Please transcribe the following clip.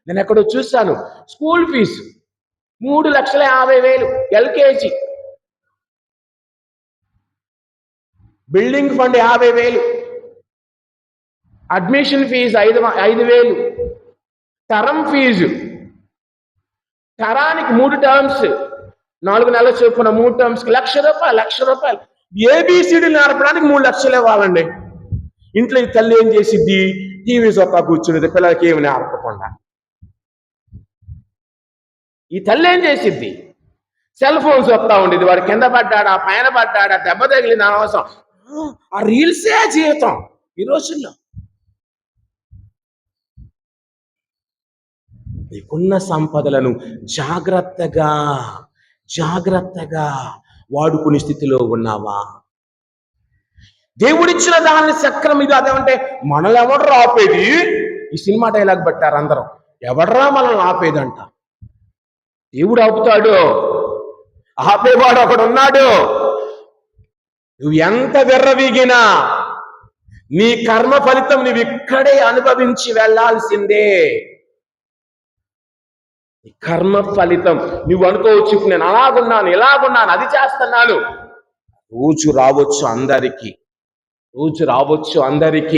నేను ఎక్కడో చూశాను, school fees 3,50,000 LKG, building fund 50,000, admission fees 5,000, term fees, తరానికి 3 టర్మ్స్, 4 నెలల చొప్పున 3 టర్మ్స్కి ₹1,00,000. ఏబిసిడి నేర్పడానికి 3 లక్షలు ఇవ్వాలండి. ఇంట్లో ఈ తల్లి ఏం చేసిద్ది? టీవీ చొక్కా కూర్చునేది పిల్లలకి ఏమి నేర్పకుండా. ఈ తల్లి ఏం చేసిద్ది? సెల్ ఫోన్స్ వస్తా ఉండేది. వాడు కింద పడ్డాడా, పైన పడ్డాడా, దెబ్బ తగిలింది అనవసరం. ఆ రీల్సే జీవితం ఈ రోజుల్లో. నీకున్న సంపదలను జాగ్రత్తగా వాడుకునే స్థితిలో ఉన్నావా? దేవుడిచ్చిన దాన్ని సక్రమం. ఇది అదేమంటే మనల్ని ఎవడరా ఆపేది? ఈ సినిమా డైలాగ్ పెట్టారు అందరం. ఎవడరా మనల్ని ఆపేదంట? దేవుడు ఆపుతాడు. ఆపేవాడు ఒకడు ఉన్నాడు. నువ్వు ఎంత విర్రవీగినా నీ కర్మ ఫలితం నువ్వు ఇక్కడే అనుభవించి వెళ్లాల్సిందే. కర్మ ఫలితం. నువ్వు అనుకోవచ్చు, నేను అలాగున్నాను, ఇలాగున్నాను, అది చేస్తున్నాను. రోజు రావచ్చు అందరికీ.